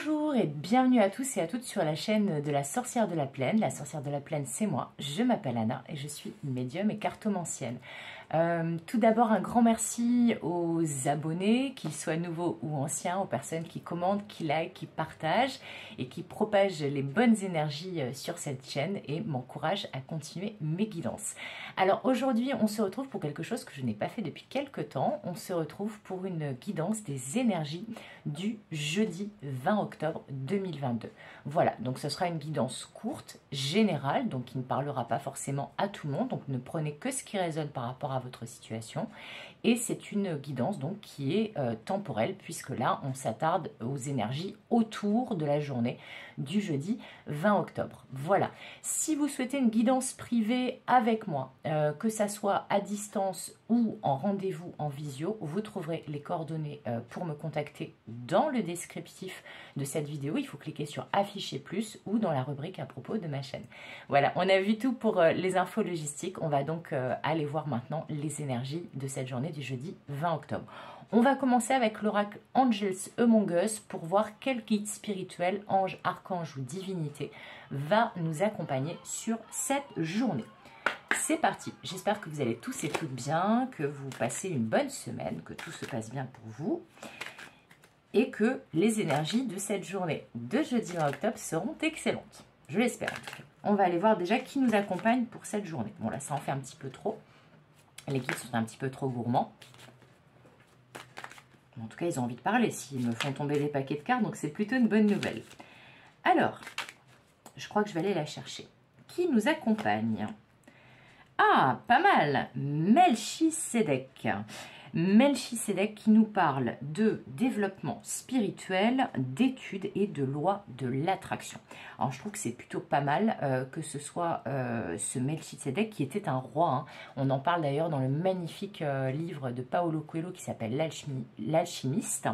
Bonjour et bienvenue à tous et à toutes sur la chaîne de la Sorcière de la Plaine. La Sorcière de la Plaine, c'est moi. Je m'appelle Anna et je suis médium et cartomancienne. Tout d'abord, un grand merci aux abonnés, qu'ils soient nouveaux ou anciens, aux personnes qui commentent, qui likent, qui partagent et qui propagent les bonnes énergies sur cette chaîne et m'encouragent à continuer mes guidances. Alors aujourd'hui, on se retrouve pour quelque chose que je n'ai pas fait depuis quelques temps. On se retrouve pour une guidance des énergies du jeudi 20 octobre 2022. Voilà, donc ce sera une guidance courte, générale, donc qui ne parlera pas forcément à tout le monde, donc ne prenez que ce qui résonne par rapport à votre situation. Et c'est une guidance donc qui est temporelle, puisque là, on s'attarde aux énergies autour de la journée du jeudi 20 octobre. Voilà. Si vous souhaitez une guidance privée avec moi, que ça soit à distance ou en rendez-vous en visio, vous trouverez les coordonnées pour me contacter dans le descriptif de cette vidéo. Il faut cliquer sur afficher plus ou dans la rubrique à propos de ma chaîne. Voilà, on a vu tout pour les infos logistiques. On va donc aller voir maintenant les énergies de cette journée du jeudi 20 octobre. On va commencer avec l'oracle Angels Among Us pour voir quel guide spirituel, ange, archange ou divinité va nous accompagner sur cette journée. C'est parti, j'espère que vous allez tous et toutes bien, que vous passez une bonne semaine, que tout se passe bien pour vous et que les énergies de cette journée de jeudi 20 octobre seront excellentes. Je l'espère. On va aller voir déjà qui nous accompagne pour cette journée. Bon là, ça en fait un petit peu trop. Les guides sont un petit peu trop gourmands. En tout cas, ils ont envie de parler s'ils me font tomber des paquets de cartes, donc c'est plutôt une bonne nouvelle. Alors, je crois que je vais aller la chercher. Qui nous accompagne? Ah, pas mal, Melchisédek. Melchisédek qui nous parle de développement spirituel, d'études et de loi de l'attraction. Alors je trouve que c'est plutôt pas mal que ce soit ce Melchisédek qui était un roi. Hein. On en parle d'ailleurs dans le magnifique livre de Paolo Coelho qui s'appelle L'Alchimiste.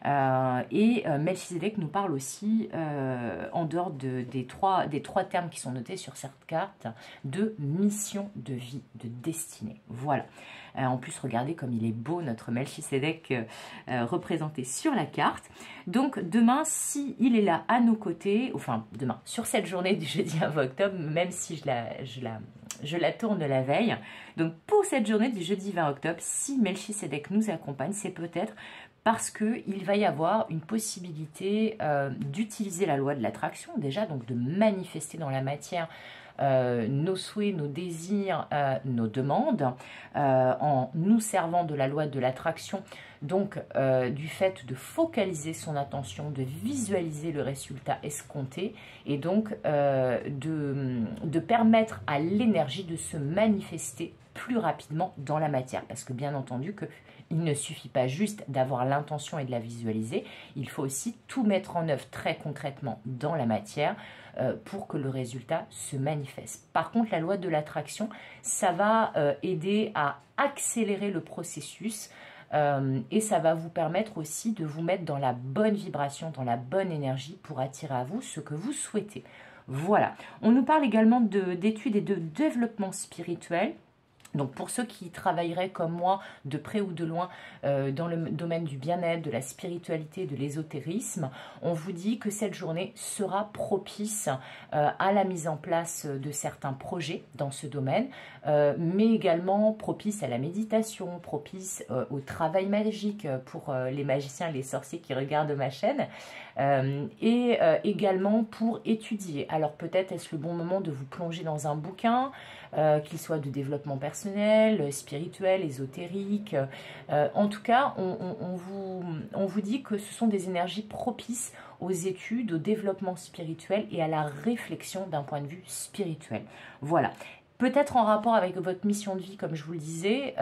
Melchisédek nous parle aussi, en dehors des trois termes qui sont notés sur cette carte, de mission de vie, de destinée. Voilà. En plus, regardez comme il est beau, notre Melchisédek représenté sur la carte. Donc, demain, si il est là à nos côtés, enfin, demain, sur cette journée du jeudi 20 octobre, même si je la tourne la veille, donc pour cette journée du jeudi 20 octobre, si Melchisédek nous accompagne, c'est peut-être parce qu'il va y avoir une possibilité d'utiliser la loi de l'attraction, déjà, donc de manifester dans la matière nos souhaits, nos désirs, nos demandes, en nous servant de la loi de l'attraction, donc du fait de focaliser son attention, de visualiser le résultat escompté et donc de permettre à l'énergie de se manifester plus rapidement dans la matière, parce que bien entendu il ne suffit pas juste d'avoir l'intention et de la visualiser, il faut aussi tout mettre en œuvre très concrètement dans la matière pour que le résultat se manifeste. Par contre, la loi de l'attraction, ça va aider à accélérer le processus et ça va vous permettre aussi de vous mettre dans la bonne vibration, dans la bonne énergie pour attirer à vous ce que vous souhaitez. Voilà. On nous parle également d'études et de développement spirituel. Donc pour ceux qui travailleraient comme moi, de près ou de loin, dans le domaine du bien-être, de la spiritualité, de l'ésotérisme, on vous dit que cette journée sera propice à la mise en place de certains projets dans ce domaine, mais également propice à la méditation, propice au travail magique pour les magiciens et les sorciers qui regardent ma chaîne, et également pour étudier. Alors peut-être est-ce le bon moment de vous plonger dans un bouquin, qu'il soit de développement personnel, spirituel, ésotérique. En tout cas, on vous dit que ce sont des énergies propices aux études, au développement spirituel et à la réflexion d'un point de vue spirituel. Voilà. Peut-être en rapport avec votre mission de vie, comme je vous le disais,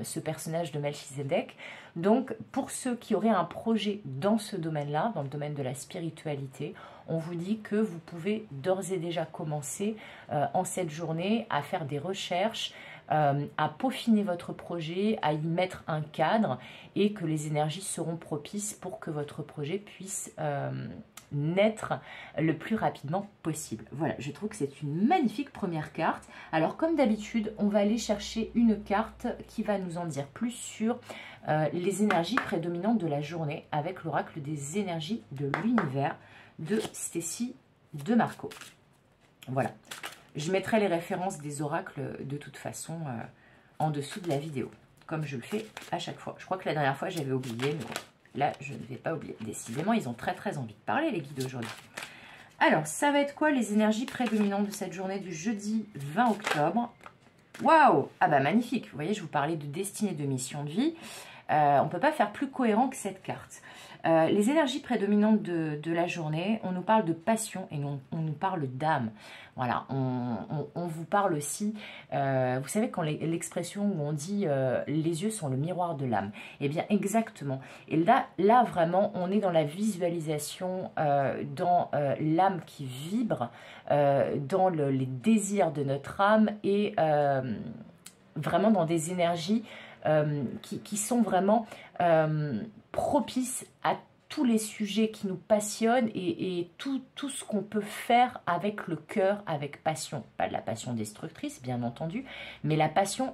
ce personnage de Melchisédek. Donc, pour ceux qui auraient un projet dans ce domaine-là, dans le domaine de la spiritualité, on vous dit que vous pouvez d'ores et déjà commencer en cette journée à faire des recherches à peaufiner votre projet, à y mettre un cadre et que les énergies seront propices pour que votre projet puisse naître le plus rapidement possible. Voilà, je trouve que c'est une magnifique première carte. Alors comme d'habitude, on va aller chercher une carte qui va nous en dire plus sur les énergies prédominantes de la journée avec l'oracle des énergies de l'univers de Stécie de Marco. Voilà, je mettrai les références des oracles de toute façon en dessous de la vidéo, comme je le fais à chaque fois. Je crois que la dernière fois j'avais oublié, mais bon, là je ne vais pas oublier. Décidément, ils ont très envie de parler, les guides aujourd'hui. Alors, ça va être quoi les énergies prédominantes de cette journée du jeudi 20 octobre? Waouh! Ah bah magnifique! Vous voyez, je vous parlais de destinée, de mission de vie. On ne peut pas faire plus cohérent que cette carte. Les énergies prédominantes de la journée, on nous parle de passion et on nous parle d'âme. Voilà, on vous parle aussi, vous savez quand l'expression où on dit les yeux sont le miroir de l'âme, eh bien exactement. Et là vraiment, on est dans la visualisation, dans l'âme qui vibre, dans les désirs de notre âme et vraiment dans des énergies qui sont vraiment propices à tous les sujets qui nous passionnent et tout ce qu'on peut faire avec le cœur, avec passion. Pas de la passion destructrice, bien entendu, mais la passion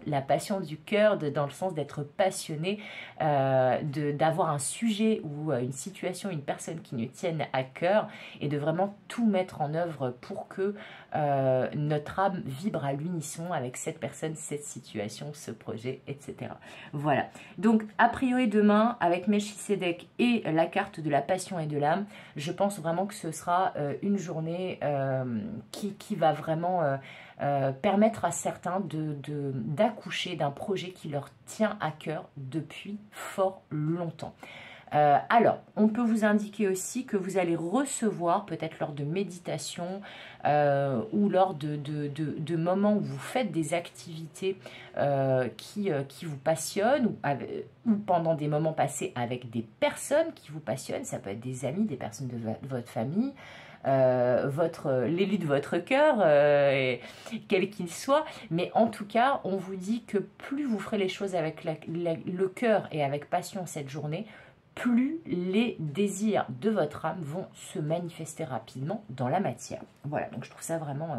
du cœur, dans le sens d'être passionné, d'avoir un sujet ou une situation, une personne qui nous tienne à cœur et de vraiment tout mettre en œuvre pour que notre âme vibre à l'unisson avec cette personne, cette situation, ce projet, etc. Voilà. Donc, a priori, demain, avec Melchisedec et la carte de la passion et de l'âme, je pense vraiment que ce sera une journée qui va vraiment permettre à certains d'accoucher d'un projet qui leur tient à cœur depuis fort longtemps. Alors, on peut vous indiquer aussi que vous allez recevoir, peut-être lors de méditation ou lors de moments où vous faites des activités qui vous passionnent ou pendant des moments passés avec des personnes qui vous passionnent. Ça peut être des amis, des personnes de votre famille, l'élu de votre cœur, quel qu'il soit. Mais en tout cas, on vous dit que plus vous ferez les choses avec le cœur et avec passion cette journée, plus les désirs de votre âme vont se manifester rapidement dans la matière. Voilà, donc je trouve ça vraiment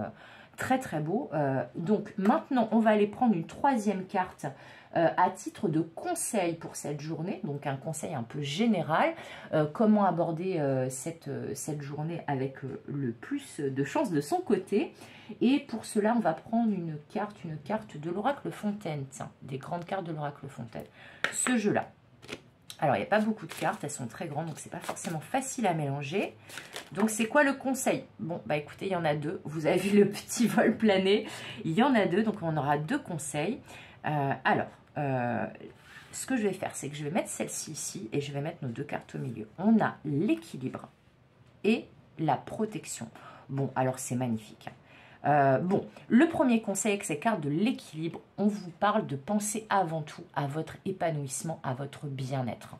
très beau. Donc maintenant, on va aller prendre une troisième carte à titre de conseil pour cette journée, donc un conseil un peu général, comment aborder cette journée avec le plus de chance de son côté. Et pour cela, on va prendre une carte de l'oracle Fontaine, tiens, des grandes cartes de l'oracle Fontaine, ce jeu-là. Alors, il n'y a pas beaucoup de cartes, elles sont très grandes, donc c'est pas forcément facile à mélanger. Donc, c'est quoi le conseil? Bon, bah écoutez, il y en a deux. Vous avez vu le petit vol plané. Il y en a deux, donc on aura deux conseils. Ce que je vais faire, c'est que je vais mettre celle-ci ici et je vais mettre nos deux cartes au milieu. On a l'équilibre et la protection. Bon, alors c'est magnifique. Bon, le premier conseil avec ces cartes de l'équilibre, on vous parle de penser avant tout à votre épanouissement, à votre bien-être.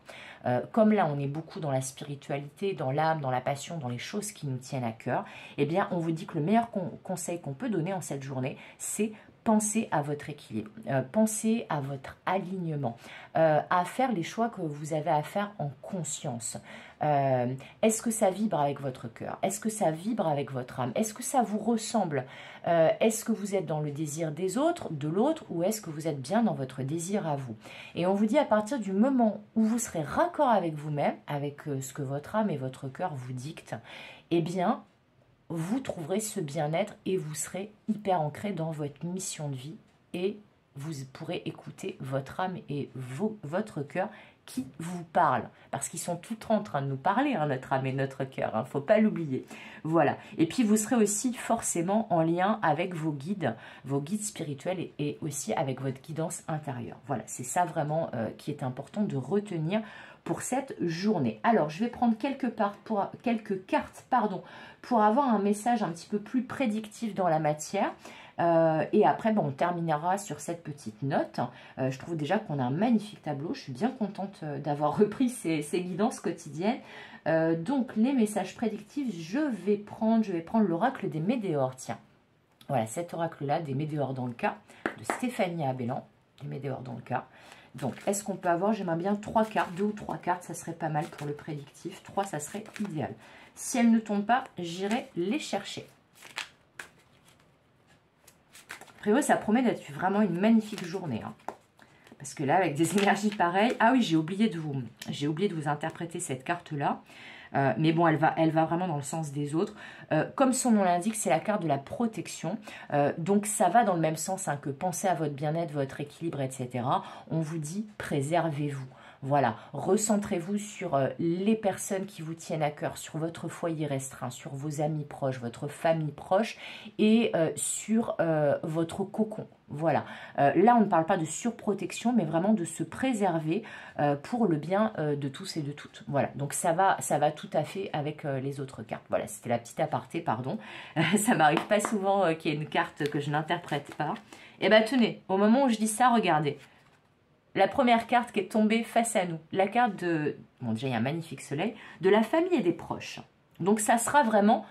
Comme là, on est beaucoup dans la spiritualité, dans l'âme, dans la passion, dans les choses qui nous tiennent à cœur, eh bien, on vous dit que le meilleur conseil qu'on peut donner en cette journée, c'est pensez à votre équilibre, pensez à votre alignement, à faire les choix que vous avez à faire en conscience. Est-ce que ça vibre avec votre cœur? Est-ce que ça vibre avec votre âme? Est-ce que ça vous ressemble? Est-ce que vous êtes dans le désir des autres, de l'autre, ou est-ce que vous êtes bien dans votre désir à vous? Et on vous dit à partir du moment où vous serez raccord avec vous-même, avec ce que votre âme et votre cœur vous dictent, eh bien, vous trouverez ce bien-être et vous serez hyper ancré dans votre mission de vie et vous pourrez écouter votre âme et votre cœur qui vous parlent, parce qu'ils sont tous en train de nous parler, hein, notre âme et notre cœur, hein, faut pas l'oublier. Voilà. Et puis vous serez aussi forcément en lien avec vos guides spirituels et aussi avec votre guidance intérieure. Voilà, c'est ça vraiment qui est important de retenir pour cette journée. Alors, je vais prendre quelques cartes pour avoir un message un petit peu plus prédictif dans la matière. Et après, bon, on terminera sur cette petite note. Je trouve déjà qu'on a un magnifique tableau. Je suis bien contente d'avoir repris ces guidances quotidiennes. Donc, les messages prédictifs, je vais prendre l'oracle des Médéors. Tiens, Voilà, cet oracle-là, des Météores dans le cas, de Stéphanie Abellan, des Météores dans le cas. Donc, est-ce qu'on peut avoir, j'aimerais bien 3 cartes, 2 ou 3 cartes, ça serait pas mal pour le prédictif. 3, ça serait idéal. Si elles ne tombent pas, j'irai les chercher. Après, ça promet d'être vraiment une magnifique journée. Hein. Parce que là, avec des énergies pareilles... Ah oui, j'ai oublié de vous interpréter cette carte-là. Mais bon, elle va vraiment dans le sens des autres. Comme son nom l'indique, c'est la carte de la protection. Donc, ça va dans le même sens hein, que penser à votre bien-être, votre équilibre, etc. On vous dit, préservez-vous. Voilà, recentrez-vous sur les personnes qui vous tiennent à cœur, sur votre foyer restreint, sur vos amis proches, votre famille proche et sur votre cocon. Voilà, là on ne parle pas de surprotection, mais vraiment de se préserver pour le bien de tous et de toutes. Voilà, donc ça va tout à fait avec les autres cartes. Voilà, c'était la petite aparté, pardon. Ça m'arrive pas souvent qu'il y ait une carte que je n'interprète pas. Et bien tenez, au moment où je dis ça, regardez. La première carte qui est tombée face à nous, la carte de, bon déjà il y a un magnifique soleil, de la famille et des proches. Donc ça sera vraiment,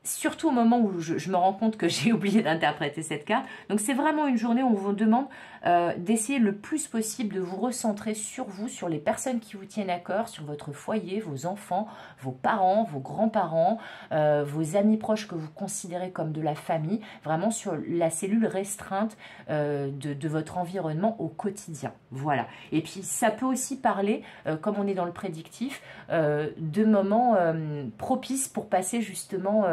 surtout au moment où je me rends compte que j'ai oublié d'interpréter cette carte. Donc c'est vraiment une journée où on vous demande d'essayer le plus possible de vous recentrer sur vous, sur les personnes qui vous tiennent à cœur, sur votre foyer, vos enfants, vos parents, vos grands-parents, vos amis proches que vous considérez comme de la famille, vraiment sur la cellule restreinte de votre environnement au quotidien. Voilà. Et puis ça peut aussi parler, comme on est dans le prédictif, de moments propices pour passer justement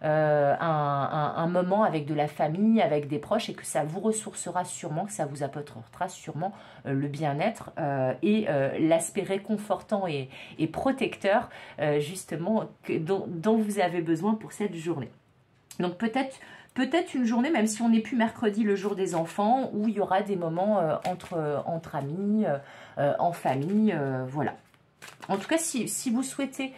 un moment avec de la famille, avec des proches, et que ça vous ressourcera sûrement, que ça vous apportera sûrement le bien-être et l'aspect réconfortant et protecteur justement dont vous avez besoin pour cette journée. Donc peut-être une journée, même si on n'est plus mercredi, le jour des enfants, où il y aura des moments entre amis, en famille, voilà. En tout cas, si vous souhaitez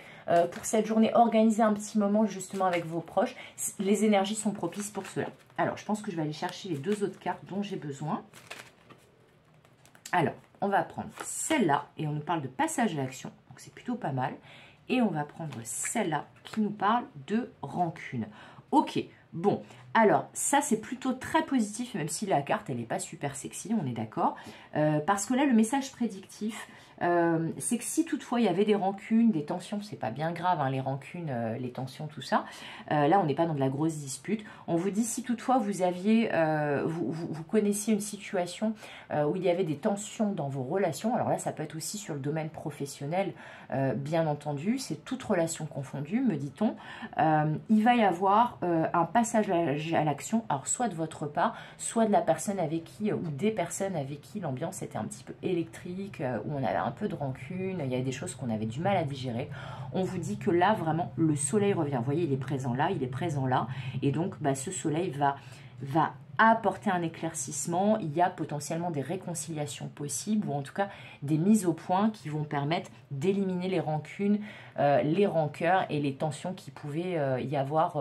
pour cette journée organiser un petit moment justement avec vos proches, les énergies sont propices pour cela. Alors, je pense que je vais aller chercher les 2 autres cartes dont j'ai besoin. Alors, on va prendre celle-là, et on nous parle de passage à l'action, donc c'est plutôt pas mal. Et on va prendre celle-là, qui nous parle de rancune. Ok, bon, alors ça c'est plutôt très positif, même si la carte elle n'est pas super sexy, on est d'accord. Parce que là, le message prédictif, c'est que si toutefois il y avait des rancunes, des tensions, c'est pas bien grave, hein, les rancunes, les tensions, tout ça. Là, on n'est pas dans de la grosse dispute. On vous dit si toutefois vous aviez, vous connaissiez une situation où il y avait des tensions dans vos relations. Alors là, ça peut être aussi sur le domaine professionnel, bien entendu. C'est toute relation confondue, me dit-on. Il va y avoir un passage à l'action, alors soit de votre part, soit de la personne avec qui, ou des personnes avec qui l'ambiance était un petit peu électrique, où on avait un peu de rancune, il y avait des choses qu'on avait du mal à digérer. On vous dit que là, vraiment, le soleil revient. Vous voyez, il est présent là, il est présent là. Et donc, ce soleil va apporter un éclaircissement. Il y a potentiellement des réconciliations possibles, ou en tout cas des mises au point qui vont permettre d'éliminer les rancunes, les rancœurs et les tensions qui pouvaient y avoir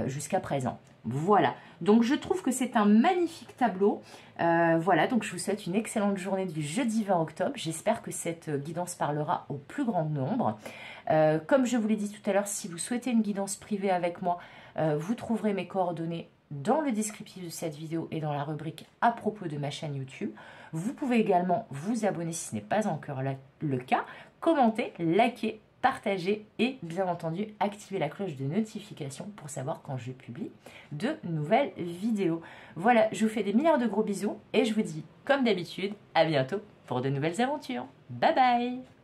jusqu'à présent. Voilà, donc je trouve que c'est un magnifique tableau. Voilà, donc je vous souhaite une excellente journée du jeudi 20 octobre. J'espère que cette guidance parlera au plus grand nombre. Comme je vous l'ai dit tout à l'heure, si vous souhaitez une guidance privée avec moi, vous trouverez mes coordonnées dans le descriptif de cette vidéo et dans la rubrique à propos de ma chaîne YouTube. Vous pouvez également vous abonner si ce n'est pas encore le cas, commenter, liker, partager et bien entendu activer la cloche de notification pour savoir quand je publie de nouvelles vidéos. Voilà, je vous fais des milliards de gros bisous et je vous dis comme d'habitude à bientôt pour de nouvelles aventures. Bye bye.